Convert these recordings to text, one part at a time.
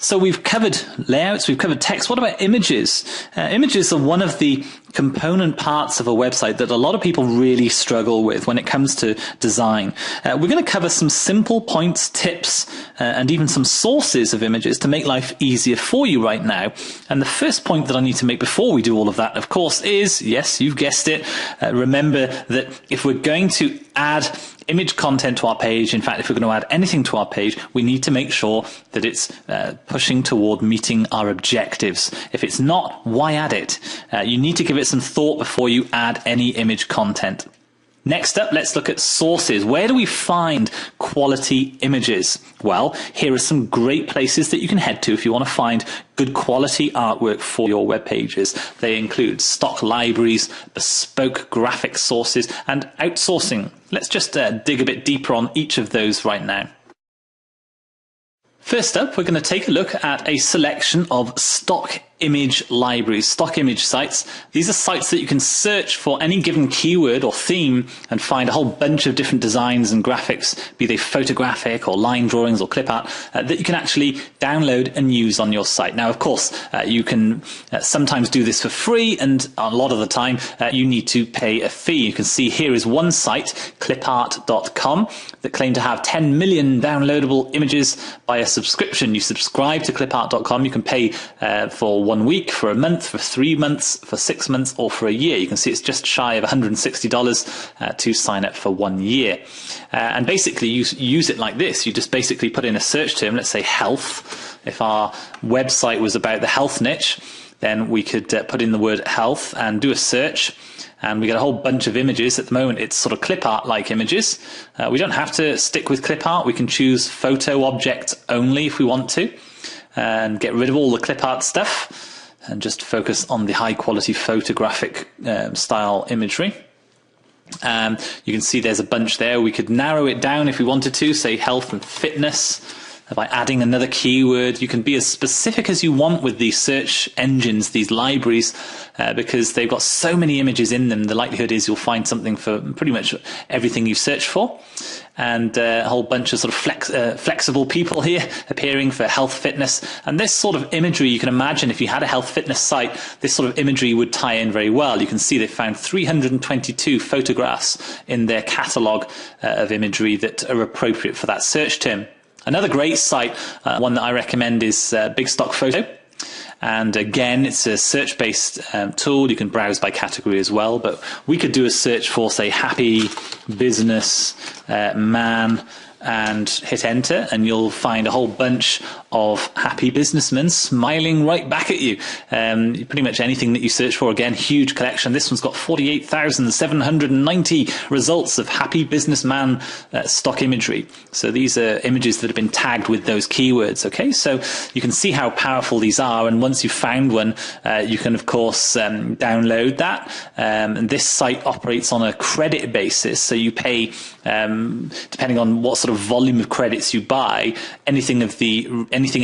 So we've covered layouts, we've covered text. What about images? Images are one of the component parts of a website that a lot of people really struggle with when it comes to design. We're going to cover some simple points, tips, and even some sources of images to make life easier for you right now. And the first point that I need to make before we do all of that, of course, is, yes, you've guessed it, remember that if we're going to add image content to our page, in fact, if we're going to add anything to our page, we need to make sure that it's pushing toward meeting our objectives. If it's not, why add it? You need to give it some thought before you add any image content. Next up, let's look at sources. Where do we find quality images? Well, here are some great places that you can head to if you want to find good quality artwork for your web pages. They include stock libraries, bespoke graphic sources, and outsourcing. Let's just dig a bit deeper on each of those right now. First up, we're going to take a look at a selection of stock image libraries, stock image sites. These are sites that you can search for any given keyword or theme and find a whole bunch of different designs and graphics, be they photographic or line drawings or clip art, that you can actually download and use on your site. Now, of course, you can sometimes do this for free, and a lot of the time you need to pay a fee. You can see here is one site, clipart.com, that claim to have 10 million downloadable images by a subscription. You subscribe to clipart.com, you can pay for 1 week, for a month, for 3 months, for 6 months, or for a year. You can see it's just shy of $160 to sign up for 1 year. And basically you use it like this. You just basically put in a search term, let's say health. If our website was about the health niche, then we could put in the word health and do a search, and we get a whole bunch of images. At the moment it's sort of clip art like images. We don't have to stick with clip art. We can choose photo object only if we want to, and get rid of all the clip art stuff and just focus on the high quality photographic style imagery. You can see there's a bunch there. We could narrow it down if we wanted to, say health and fitness, by adding another keyword. You can be as specific as you want with these search engines, these libraries, because they've got so many images in them. The likelihood is you'll find something for pretty much everything you've searched for. And a whole bunch of sort of flexible people here appearing for health, fitness. And this sort of imagery, you can imagine if you had a health fitness site, this sort of imagery would tie in very well. You can see they found 322 photographs in their catalogue of imagery that are appropriate for that search term. Another great site, one that I recommend, is Big Stock Photo. And again, it's a search-based tool. You can browse by category as well, but we could do a search for, say, happy business man, and hit enter, and you'll find a whole bunch of happy businessmen smiling right back at you. Pretty much anything that you search for. Again, huge collection. This one's got 48,790 results of happy businessman stock imagery. So these are images that have been tagged with those keywords. Okay, so you can see how powerful these are, and once you've found one, you can of course download that. And this site operates on a credit basis, so you pay depending on what sort of volume of credits you buy, anything in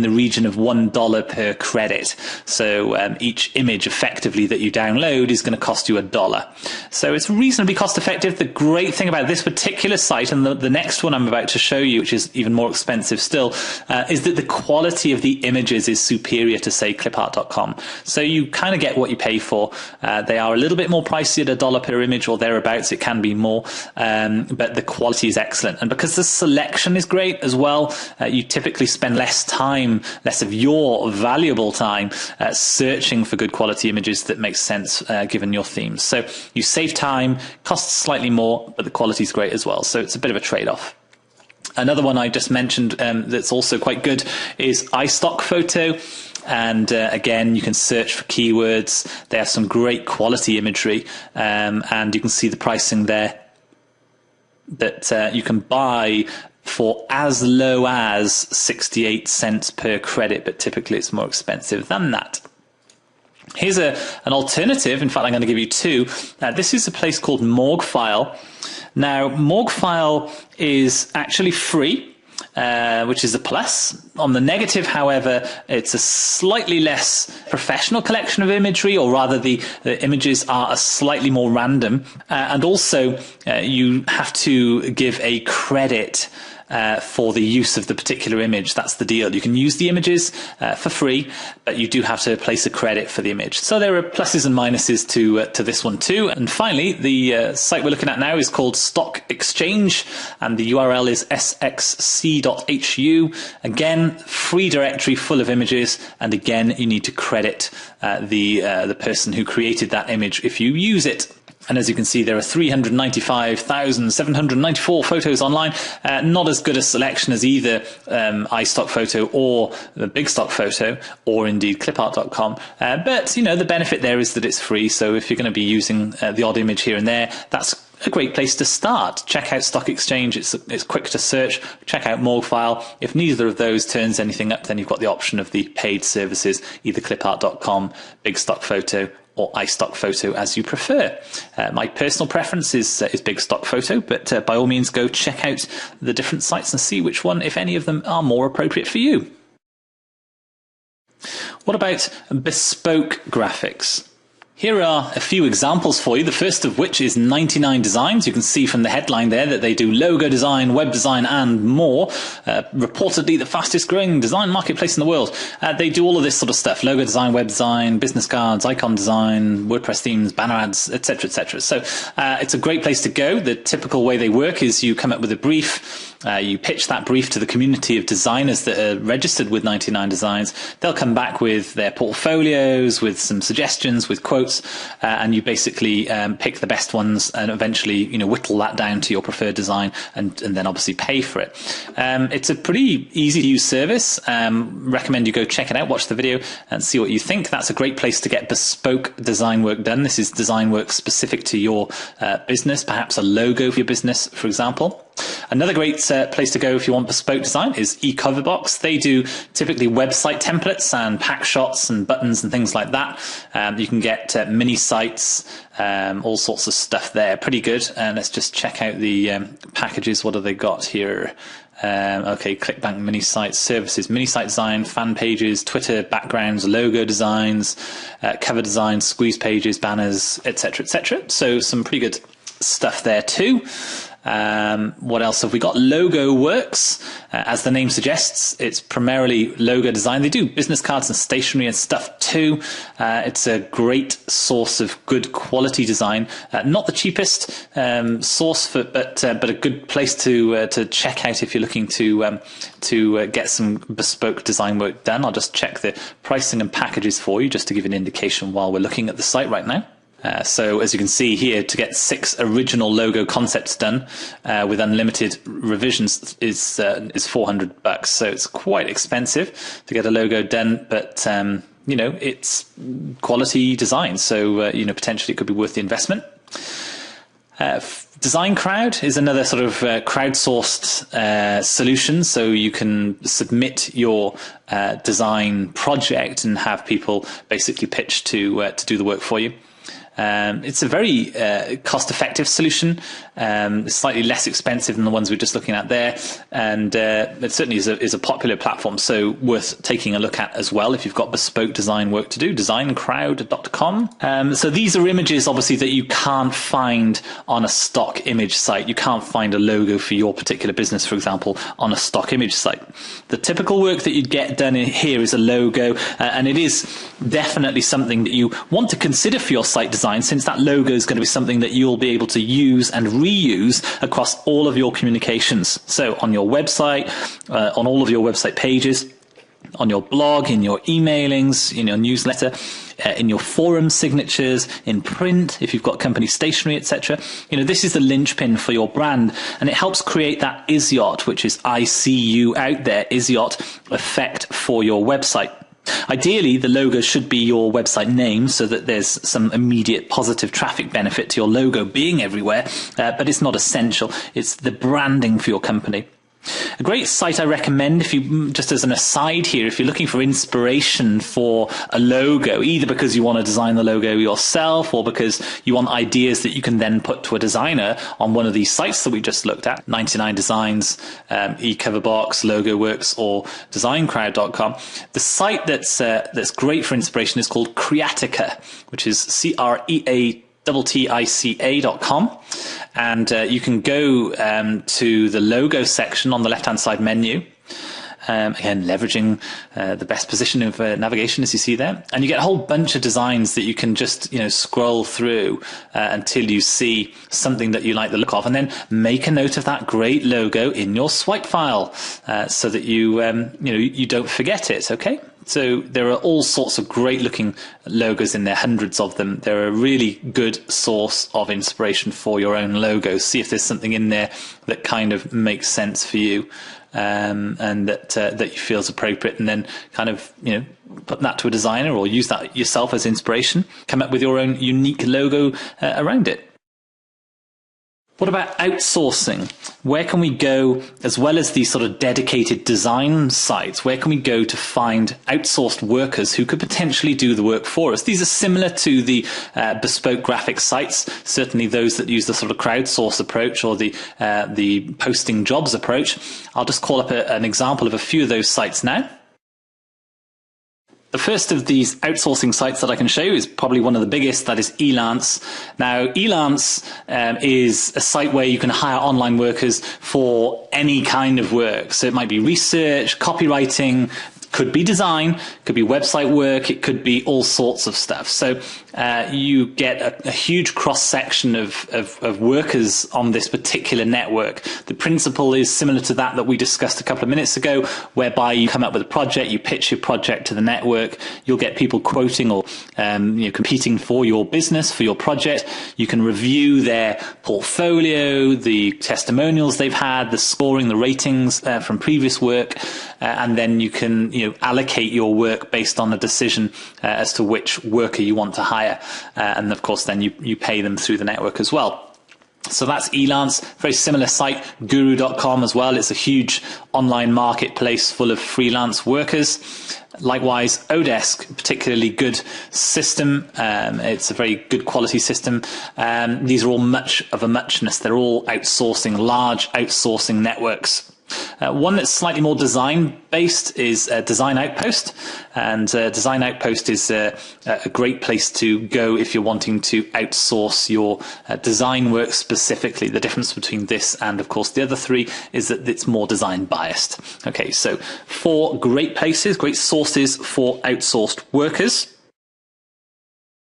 the region of $1 per credit. So each image effectively that you download is going to cost you $1. So it's reasonably cost effective. The great thing about this particular site, and the next one I'm about to show you, which is even more expensive still, is that the quality of the images is superior to, say, clipart.com. So you kind of get what you pay for. They are a little bit more pricey at $1 per image or thereabouts. It can be more, but the quality is excellent. And because the selection is great as well, you typically spend less of your valuable time searching for good quality images that make sense given your themes. So you save time, costs slightly more, but the quality is great as well. So it's a bit of a trade-off. Another one I just mentioned that's also quite good is iStock Photo. And again, you can search for keywords. They have some great quality imagery, and you can see the pricing there, that you can buy for as low as 68 cents per credit, but typically it's more expensive than that. Here's an alternative. In fact, I'm going to give you two. This is a place called Morguefile. Now, Morguefile is actually free, which is a plus. On the negative, however, it's a slightly less professional collection of imagery, or rather the images are slightly more random. And also, you have to give a credit for the use of the particular image. That's the deal. You can use the images for free, but you do have to place a credit for the image. So there are pluses and minuses to this one too. And finally, the site we're looking at now is called Stock Exchange, and the URL is sxc.hu. Again, free directory full of images, and again, you need to credit the person who created that image if you use it. And as you can see, there are 395,794 photos online. Not as good a selection as either iStock Photo or the Big Stock Photo, or indeed clipart.com. But, you know, the benefit there is that it's free. So if you're going to be using the odd image here and there, that's a great place to start. Check out Stock Exchange. It's quick to search. Check out Morgfile. If neither of those turns anything up, then you've got the option of the paid services, either clipart.com, Big Stock Photo, or iStock Photo, as you prefer. My personal preference is Big Stock Photo, but by all means go check out the different sites and see which one, if any of them, are more appropriate for you. What about bespoke graphics? Here are a few examples for you, the first of which is 99 Designs. You can see from the headline there that they do logo design, web design and more. Reportedly the fastest growing design marketplace in the world. They do all of this sort of stuff: logo design, web design, business cards, icon design, WordPress themes, banner ads, etc, etc. So it's a great place to go. The typical way they work is you come up with a brief, you pitch that brief to the community of designers that are registered with 99 Designs. They'll come back with their portfolios, with some suggestions, with quotes, and you basically pick the best ones and eventually, you know, whittle that down to your preferred design, and then obviously pay for it. It's a pretty easy to use service. Recommend you go check it out, watch the video and see what you think. That's a great place to get bespoke design work done. This is design work specific to your business, perhaps a logo for your business, for example. Another great place to go if you want bespoke design is eCoverbox. They do typically website templates and pack shots and buttons and things like that. You can get mini sites, all sorts of stuff there. Pretty good. And let's just check out the packages. What have they got here? Okay, ClickBank mini sites, services, mini site design, fan pages, Twitter backgrounds, logo designs, cover design, squeeze pages, banners, etc, etc. So some pretty good stuff there too. What else have we got? Logo Works. As the name suggests, it's primarily logo design. They do business cards and stationery and stuff too. It's a great source of good quality design. Not the cheapest source, but a good place to check out if you're looking to get some bespoke design work done. I'll just check the pricing and packages for you, just to give an indication while we're looking at the site right now. So as you can see here, to get 6 original logo concepts done with unlimited revisions is $400. So it's quite expensive to get a logo done, but you know, it's quality design. So you know, potentially it could be worth the investment. Design Crowd is another sort of crowdsourced solution. So you can submit your design project and have people basically pitch to do the work for you. It's a very cost-effective solution. It's slightly less expensive than the ones we're just looking at there, and it certainly is a popular platform, so worth taking a look at as well if you've got bespoke design work to do. designcrowd.com. So these are images, obviously, that you can't find on a stock image site. You can't find a logo for your particular business, for example, on a stock image site. The typical work that you'd get done in here is a logo, and it is definitely something that you want to consider for your site design, since that logo is going to be something that you'll be able to use and reuse across all of your communications. So on your website, on all of your website pages, on your blog, in your emailings, in your newsletter, in your forum signatures, in print, if you've got company stationery, etc. You know, this is the linchpin for your brand, and it helps create that ISYOT, which is I see you out there, ISYOT effect for your website. Ideally, the logo should be your website name so that there's some immediate positive traffic benefit to your logo being everywhere, but it's not essential. It's the branding for your company. A great site I recommend, if you, just as an aside here, if you're looking for inspiration for a logo, either because you want to design the logo yourself or because you want ideas that you can then put to a designer on one of these sites that we just looked at, 99 Designs, eCoverbox, LogoWorks, or designcrowd.com. The site that's great for inspiration is called Creatica, which is CREATTICA.com. and you can go to the logo section on the left-hand side menu. Again, leveraging the best position of navigation, as you see there, and you get a whole bunch of designs that you can just scroll through until you see something that you like the look of, and then make a note of that great logo in your swipe file so that you you don't forget it. Okay. So there are all sorts of great looking logos in there, hundreds of them. They're a really good source of inspiration for your own logos. See if there's something in there that kind of makes sense for you. And that you feel is appropriate, and then kind of put that to a designer or use that yourself as inspiration. Come up with your own unique logo around it. What about outsourcing? Where can we go, as well as these sort of dedicated design sites, where can we go to find outsourced workers who could potentially do the work for us? These are similar to the bespoke graphic sites, certainly those that use the sort of crowdsource approach or the posting jobs approach. I'll just call up an example of a few of those sites now. The first of these outsourcing sites that I can show you is probably one of the biggest, that is Elance. Now, Elance is a site where you can hire online workers for any kind of work. So it might be research, copywriting, could be design, could be website work, it could be all sorts of stuff. So you get a huge cross-section of workers on this particular network. The principle is similar to that we discussed a couple of minutes ago, whereby you come up with a project, you pitch your project to the network, you'll get people quoting or competing for your business, for your project. You can review their portfolio, the testimonials they've had, the scoring, the ratings from previous work, and then you can allocate your work based on a decision as to which worker you want to hire. And of course, then you pay them through the network as well. So that's Elance, very similar site, guru.com as well. It's a huge online marketplace full of freelance workers. Likewise, Odesk, particularly good system. It's a very good quality system. These are all much of a muchness. They're all outsourcing, large outsourcing networks. One that's slightly more design-based is Design Outpost, and Design Outpost is a great place to go if you're wanting to outsource your design work specifically. The difference between this and, of course, the other three is that it's more design-biased. Okay, so 4 great places, great sources for outsourced workers.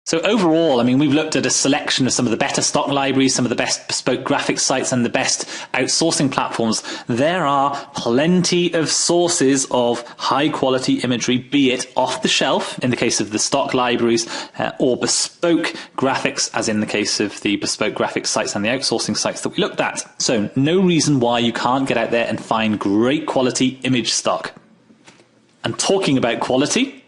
So overall, I mean, we've looked at a selection of some of the better stock libraries, some of the best bespoke graphic sites, and the best outsourcing platforms. There are plenty of sources of high quality imagery, be it off the shelf in the case of the stock libraries, or bespoke graphics, as in the case of the bespoke graphic sites and the outsourcing sites that we looked at. So no reason why you can't get out there and find great quality image stock. And talking about quality,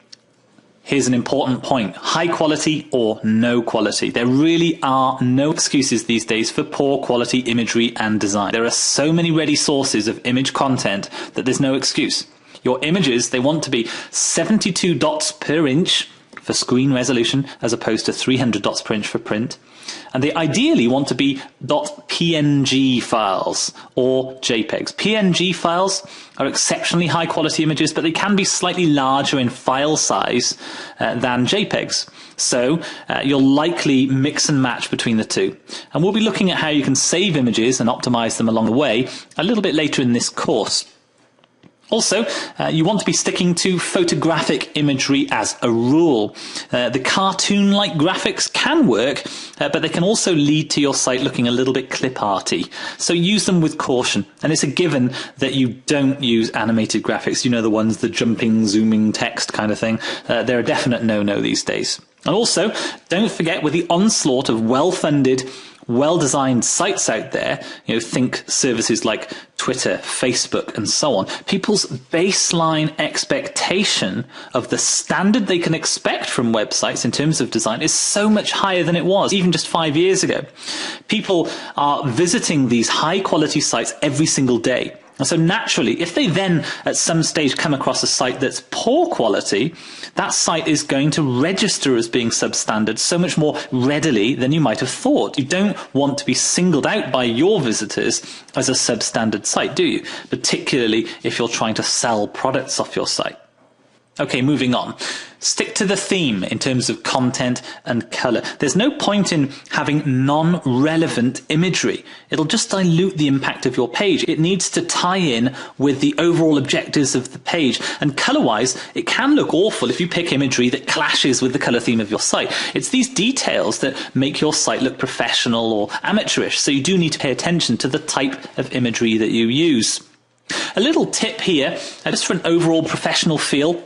here's an important point: high quality or no quality. There really are no excuses these days for poor quality imagery and design. There are so many ready sources of image content that there's no excuse. Your images, they want to be 72 dots per inch for screen resolution as opposed to 300 dots per inch for print. And they ideally want to be .png files or JPEGs. PNG files are exceptionally high quality images, but they can be slightly larger in file size than JPEGs. So you'll likely mix and match between the two. And we'll be looking at how you can save images and optimize them along the way a little bit later in this course. Also, you want to be sticking to photographic imagery as a rule. The cartoon-like graphics can work, but they can also lead to your site looking a little bit clip-arty. So use them with caution. And it's a given that you don't use animated graphics. You know, the ones, the jumping, zooming text kind of thing. They're a definite no-no these days. And also, don't forget, with the onslaught of well-funded, well-designed sites out there, think services like Twitter, Facebook, and so on, people's baseline expectation of the standard they can expect from websites in terms of design is so much higher than it was even just 5 years ago. People are visiting these high-quality sites every single day. And so naturally, if they then at some stage come across a site that's poor quality, that site is going to register as being substandard so much more readily than you might have thought. You don't want to be singled out by your visitors as a substandard site, do you? Particularly if you're trying to sell products off your site. Okay, moving on. Stick to the theme in terms of content and color. There's no point in having non-relevant imagery. It'll just dilute the impact of your page. It needs to tie in with the overall objectives of the page. And color-wise, it can look awful if you pick imagery that clashes with the color theme of your site. It's these details that make your site look professional or amateurish. So you do need to pay attention to the type of imagery that you use. A little tip here, just for an overall professional feel.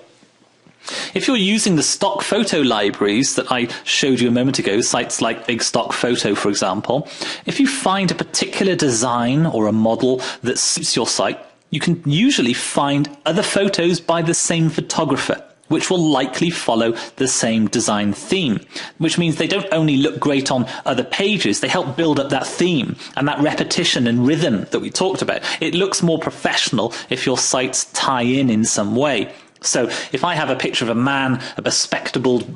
If you're using the stock photo libraries that I showed you a moment ago, sites like Big Stock Photo, for example, if you find a particular design or a model that suits your site, you can usually find other photos by the same photographer, which will likely follow the same design theme, which means they don't only look great on other pages, they help build up that theme and that repetition and rhythm that we talked about. It looks more professional if your sites tie in some way. So if I have a picture of a man, a bespectacled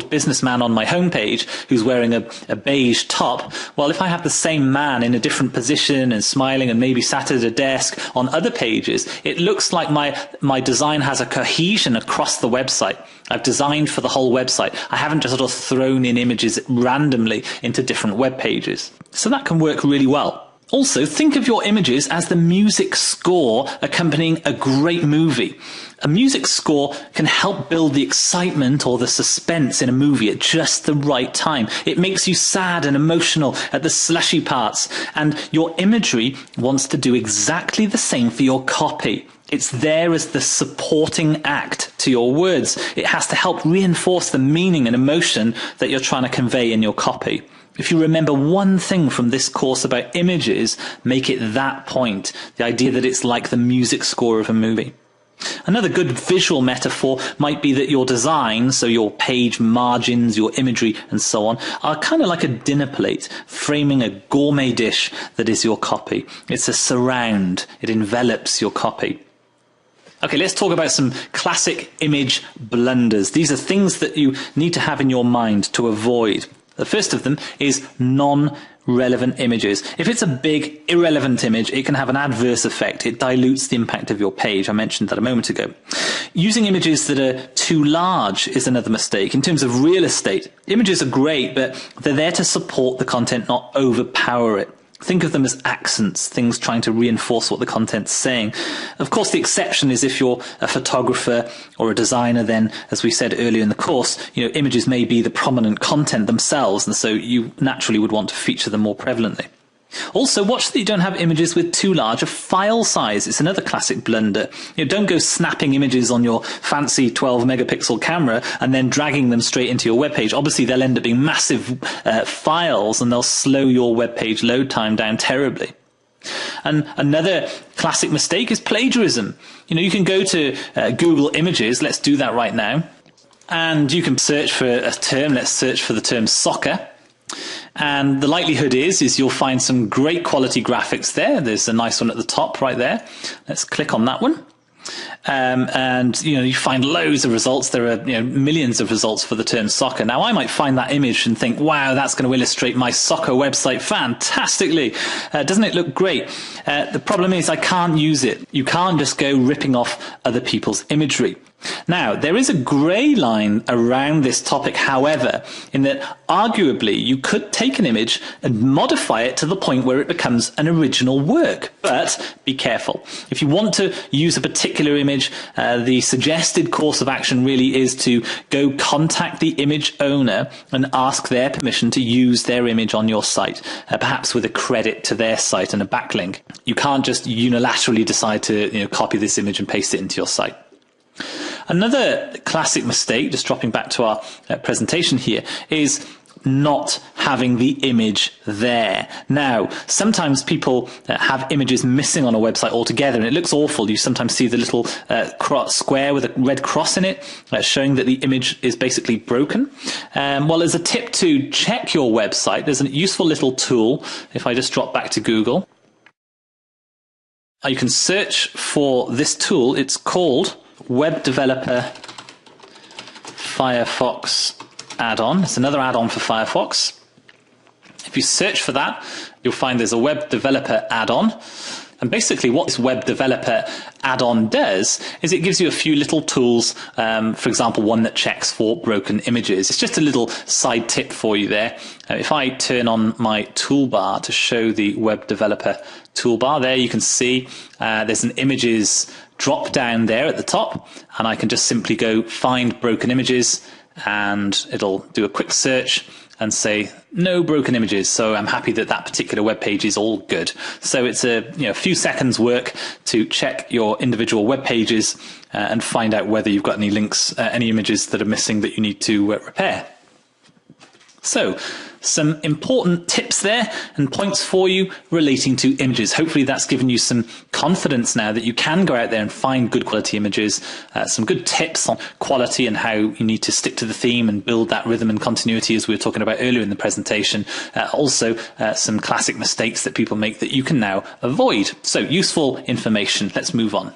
businessman on my homepage who's wearing a beige top, well, if I have the same man in a different position and smiling and maybe sat at a desk on other pages, it looks like my design has a cohesion across the website. I've designed for the whole website. I haven't just sort of thrown in images randomly into different web pages. So that can work really well. Also, think of your images as the music score accompanying a great movie. A music score can help build the excitement or the suspense in a movie at just the right time. It makes you sad and emotional at the slushy parts, and your imagery wants to do exactly the same for your copy. It's there as the supporting act to your words. It has to help reinforce the meaning and emotion that you're trying to convey in your copy. If you remember one thing from this course about images, make it that point, the idea that it's like the music score of a movie. Another good visual metaphor might be that your design, so your page margins, your imagery and so on, are kind of like a dinner plate, framing a gourmet dish that is your copy. It's a surround, it envelops your copy. Okay, let's talk about some classic image blunders. These are things that you need to have in your mind to avoid. The first of them is non-relevant images. If it's a big, irrelevant image, it can have an adverse effect. It dilutes the impact of your page. I mentioned that a moment ago. Using images that are too large is another mistake. In terms of real estate, images are great, but they're there to support the content, not overpower it. Think of them as accents, things trying to reinforce what the content's saying. Of course, the exception is if you're a photographer or a designer, then, as we said earlier in the course, images may be the prominent content themselves, and so you naturally would want to feature them more prevalently. Also, watch that you don't have images with too large a file size. It's another classic blunder. Don't go snapping images on your fancy 12 megapixel camera and then dragging them straight into your web page. Obviously, they'll end up being massive files, and they'll slow your web page load time down terribly. And another classic mistake is plagiarism. You can go to Google Images. Let's do that right now. And you can search for a term. Let's search for the term soccer. And the likelihood is you'll find some great quality graphics there. There's a nice one at the top right there. Let's click on that one. And you find loads of results. There are millions of results for the term soccer. Now I might find that image and think, wow, that's going to illustrate my soccer website fantastically. Doesn't it look great? The problem is I can't use it. You can't just go ripping off other people's imagery. Now, there is a grey line around this topic, however, in that arguably you could take an image and modify it to the point where it becomes an original work. But be careful. If you want to use a particular image, the suggested course of action really is to go contact the image owner and ask their permission to use their image on your site, perhaps with a credit to their site and a backlink. You can't just unilaterally decide to copy this image and paste it into your site. Another classic mistake, just dropping back to our presentation here, is not having the image there. Now, sometimes people have images missing on a website altogether, and it looks awful. You sometimes see the little square with a red cross in it, showing that the image is basically broken. Well, as a tip to check your website, there's a useful little tool. If I just drop back to Google, you can search for this tool. It's called Web Developer Firefox add-on. It's another add-on for Firefox. If you search for that, you'll find there's a Web Developer add-on. And basically what this web developer add-on does is it gives you a few little tools, for example, one that checks for broken images. It's just a little side tip for you there. If I turn on my toolbar to show the web developer toolbar, there you can see there's an images drop down there at the top, and I can just simply go find broken images, and it'll do a quick search and say no broken images. So I'm happy that that particular web page is all good. So it's a few seconds work to check your individual web pages and find out whether you've got any links, any images that are missing that you need to repair. So some important tips there and points for you relating to images. Hopefully that's given you some confidence now that you can go out there and find good quality images, some good tips on quality and how you need to stick to the theme and build that rhythm and continuity as we were talking about earlier in the presentation. Also some classic mistakes that people make that you can now avoid. So useful information. Let's move on.